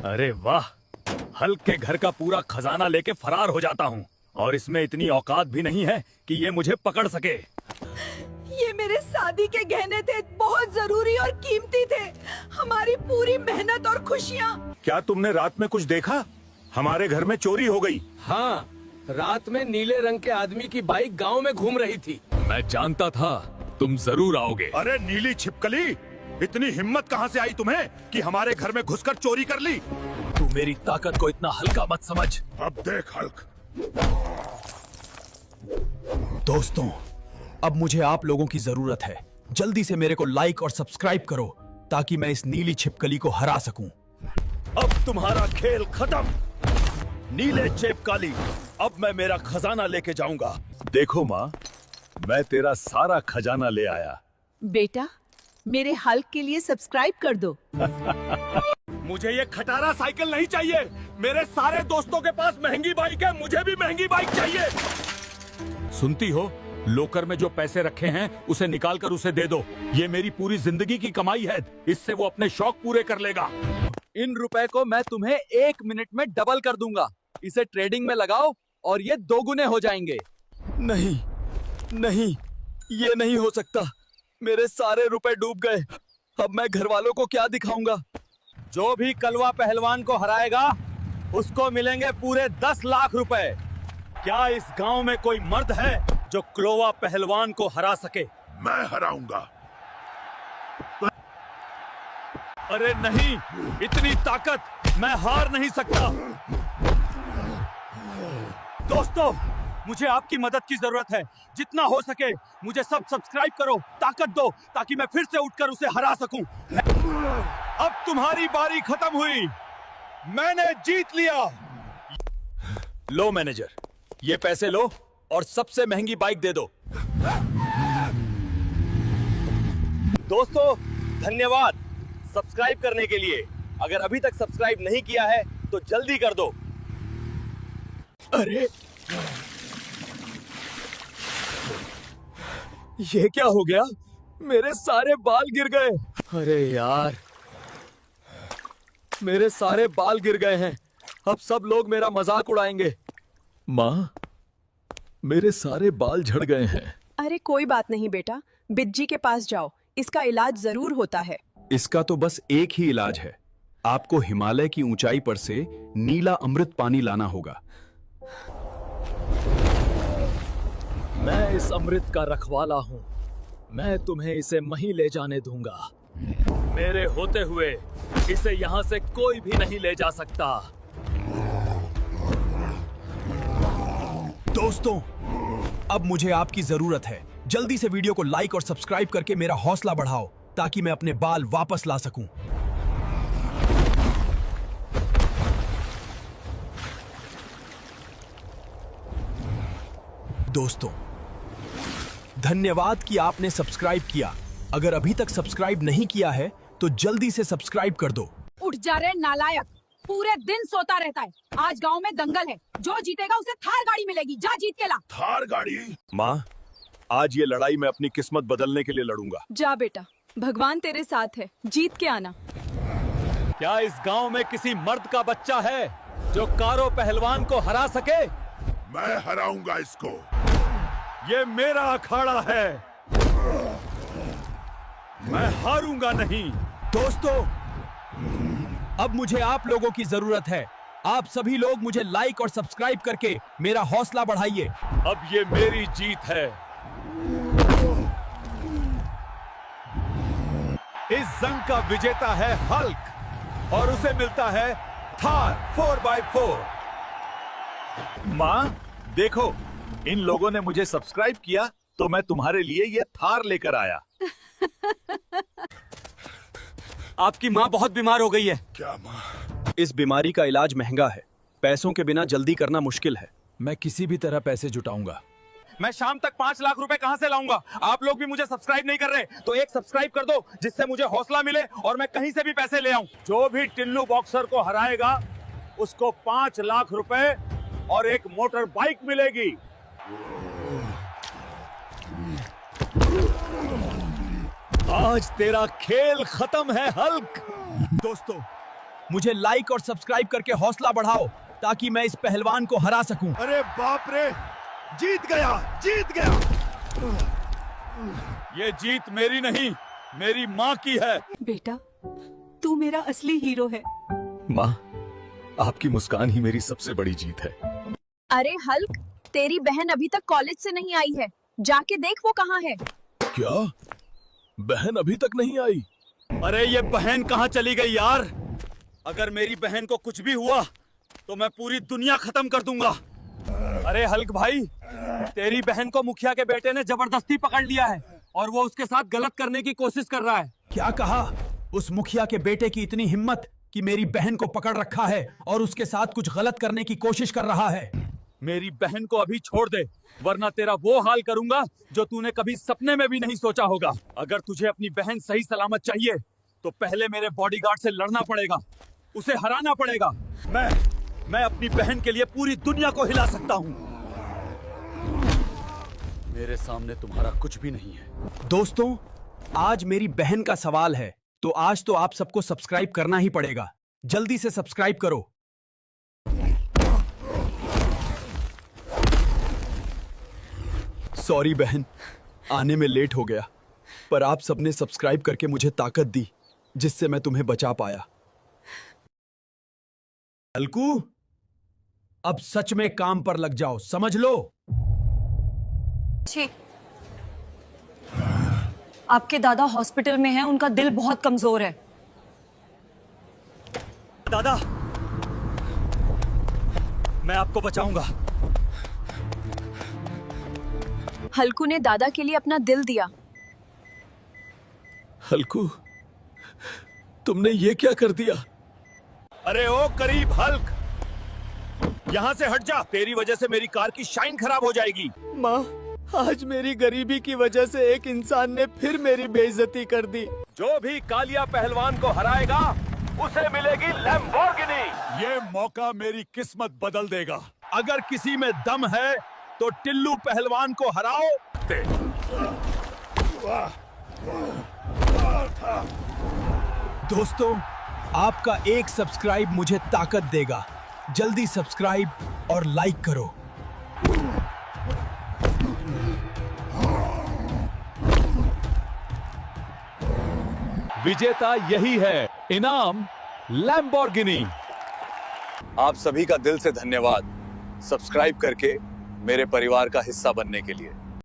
अरे वाह, हल्क के घर का पूरा खजाना लेके फरार हो जाता हूँ और इसमें इतनी औकात भी नहीं है कि ये मुझे पकड़ सके। ये मेरे शादी के गहने थे, बहुत जरूरी और कीमती थे। हमारी पूरी मेहनत और खुशियाँ। क्या तुमने रात में कुछ देखा? हमारे घर में चोरी हो गई। हाँ, रात में नीले रंग के आदमी की बाइक गांव में घूम रही थी। मैं जानता था तुम जरूर आओगे। अरे नीली छिपकली, इतनी हिम्मत कहाँ से आई तुम्हें कि हमारे घर में घुसकर चोरी कर ली? तू मेरी ताकत को इतना हल्का मत समझ। अब देख हल्क। दोस्तों, अब मुझे आप लोगों की जरूरत है। जल्दी से मेरे को लाइक और सब्सक्राइब करो ताकि मैं इस नीली छिपकली को हरा सकूं। अब तुम्हारा खेल खत्म, नीले छिपकली। अब मैं मेरा खजाना लेके जाऊंगा। देखो माँ, मैं तेरा सारा खजाना ले आया। बेटा, मेरे हल्क के लिए सब्सक्राइब कर दो। मुझे ये खटारा साइकिल नहीं चाहिए। मेरे सारे दोस्तों के पास महंगी बाइक है, मुझे भी महंगी बाइक चाहिए। सुनती हो? लोकर में जो पैसे रखे हैं उसे निकाल कर उसे दे दो। ये मेरी पूरी जिंदगी की कमाई है, इससे वो अपने शौक पूरे कर लेगा। इन रुपए को मैं तुम्हें 1 मिनट में डबल कर दूंगा। इसे ट्रेडिंग में लगाओ और ये 2 गुने हो जाएंगे। नहीं, नहीं, ये नहीं हो सकता। मेरे सारे रुपए डूब गए। अब मैं घर वालों को क्या दिखाऊंगा? जो भी कलवा पहलवान को हराएगा उसको मिलेंगे पूरे 10 लाख रुपए। क्या इस गांव में कोई मर्द है जो क्लोवा पहलवान को हरा सके? मैं हराऊंगा। अरे नहीं, इतनी ताकत, मैं हार नहीं सकता। दोस्तों, मुझे आपकी मदद की जरूरत है। जितना हो सके मुझे सब सब्सक्राइब करो, ताकत दो ताकि मैं फिर से उठकर उसे हरा सकूं। अब तुम्हारी बारी खत्म हुई, मैंने जीत लिया। लो मैनेजर, ये पैसे लो और सबसे महंगी बाइक दे दो। दोस्तों, धन्यवाद सब्सक्राइब करने के लिए। अगर अभी तक सब्सक्राइब नहीं किया है तो जल्दी कर दो। अरे, ये क्या हो गया? मेरे सारे बाल गिर गए। अरे यार, मेरे सारे बाल गिर गए हैं। अब सब लोग मेरा मजाक उड़ाएंगे। माँ, मेरे सारे बाल झड़ गए हैं। अरे कोई बात नहीं बेटा, बिज्जी के पास जाओ, इसका इलाज जरूर होता है। इसका तो बस एक ही इलाज है। आपको हिमालय की ऊंचाई पर से नीला अमृत पानी लाना होगा। मैं इस अमृत का रखवाला हूँ। मैं तुम्हें इसे वहीं ले जाने दूंगा। मेरे होते हुए इसे यहाँ से कोई भी नहीं ले जा सकता। दोस्तों, अब मुझे आपकी जरूरत है। जल्दी से वीडियो को लाइक और सब्सक्राइब करके मेरा हौसला बढ़ाओ ताकि मैं अपने बाल वापस ला सकूं। दोस्तों, धन्यवाद कि आपने सब्सक्राइब किया। अगर अभी तक सब्सक्राइब नहीं किया है तो जल्दी से सब्सक्राइब कर दो। उठ जा रे नालायक, पूरे दिन सोता रहता है। आज गांव में दंगल है, जो जीतेगा उसे थार गाड़ी मिलेगी। जा जीत के ला। थार गाड़ी? माँ, आज ये लड़ाई मैं अपनी किस्मत बदलने के लिए लड़ूंगा। जा बेटा, भगवान तेरे साथ है, जीत के आना। क्या इस गांव में किसी मर्द का बच्चा है जो कारो पहलवान को हरा सके? मैं हराऊंगा इसको। ये मेरा अखाड़ा है, मैं हारूंगा नहीं। दोस्तों, अब मुझे आप लोगों की जरूरत है। आप सभी लोग मुझे लाइक और सब्सक्राइब करके मेरा हौसला बढ़ाइए। अब ये मेरी जीत है। इस जंग का विजेता है हल्क और उसे मिलता है थार 4x4। माँ, देखो, इन लोगों ने मुझे सब्सक्राइब किया तो मैं तुम्हारे लिए ये थार लेकर आया। आपकी माँ बहुत बीमार हो गई है। क्या माँ? इस बीमारी का इलाज महंगा है। पैसों के बिना जल्दी करना मुश्किल है। मैं किसी भी तरह पैसे जुटाऊंगा। मैं शाम तक 5 लाख रुपए कहां से लाऊंगा? आप लोग भी मुझे सब्सक्राइब नहीं कर रहे तो एक सब्सक्राइब कर दो जिससे मुझे हौसला मिले और मैं कहीं से भी पैसे ले आऊं। जो भी टिल्लू बॉक्सर को हराएगा उसको 5 लाख रुपए और एक मोटर बाइक मिलेगी। आज तेरा खेल खत्म है हल्क। दोस्तों, मुझे लाइक और सब्सक्राइब करके हौसला बढ़ाओ ताकि मैं इस पहलवान को हरा सकूं। अरे बाप रे, जीत गया, जीत गया। ये जीत मेरी नहीं, मेरी माँ की है। बेटा, तू मेरा असली हीरो है। माँ, आपकी मुस्कान ही मेरी सबसे बड़ी जीत है। अरे हल्क, तेरी बहन अभी तक कॉलेज से नहीं आई है, जाके देख वो कहाँ है। क्या? बहन अभी तक नहीं आई? अरे ये बहन कहाँ चली गई यार? अगर मेरी बहन को कुछ भी हुआ तो मैं पूरी दुनिया खत्म कर दूंगा। अरे हल्क भाई, तेरी बहन को मुखिया के बेटे ने जबरदस्ती पकड़ लिया है और वो उसके साथ गलत करने की कोशिश कर रहा है। क्या कहा? उस मुखिया के बेटे की इतनी हिम्मत कि मेरी बहन को पकड़ रखा है और उसके साथ कुछ गलत करने की कोशिश कर रहा है। मेरी बहन को अभी छोड़ दे, वरना तेरा वो हाल करूंगा जो तूने कभी सपने में भी नहीं सोचा होगा। अगर तुझे अपनी बहन सही सलामत चाहिए तो पहले मेरे बॉडीगार्ड से लड़ना पड़ेगा, उसे हराना पड़ेगा। मैं अपनी बहन के लिए पूरी दुनिया को हिला सकता हूँ। मेरे सामने तुम्हारा कुछ भी नहीं है। दोस्तों, आज मेरी बहन का सवाल है, तो आज तो आप सबको सब्सक्राइब करना ही पड़ेगा। जल्दी से सब्सक्राइब करो। सॉरी बहन, आने में लेट हो गया, पर आप सबने सब्सक्राइब करके मुझे ताकत दी, जिससे मैं तुम्हें बचा पाया। हल्कू, अब सच में काम पर लग जाओ, समझ लो। जी, आपके दादा हॉस्पिटल में हैं, उनका दिल बहुत कमजोर है। दादा, मैं आपको बचाऊंगा। हल्कू ने दादा के लिए अपना दिल दिया। हल्कू, तुमने ये क्या कर दिया? अरे ओ करीब हल्क, यहाँ से हट जा, तेरी वजह से मेरी कार की शाइन खराब हो जाएगी। माँ, आज मेरी गरीबी की वजह से एक इंसान ने फिर मेरी बेइज्जती कर दी। जो भी कालिया पहलवान को हराएगा उसे मिलेगी लैम्बोर्गिनी। ये मौका मेरी किस्मत बदल देगा। अगर किसी में दम है तो टिल्लू पहलवान को हराओ। दोस्तों, आपका एक सब्सक्राइब मुझे ताकत देगा। जल्दी सब्सक्राइब और लाइक करो। विजेता यही है, इनाम लैम्बोर्गिनी। आप सभी का दिल से धन्यवाद सब्सक्राइब करके मेरे परिवार का हिस्सा बनने के लिए।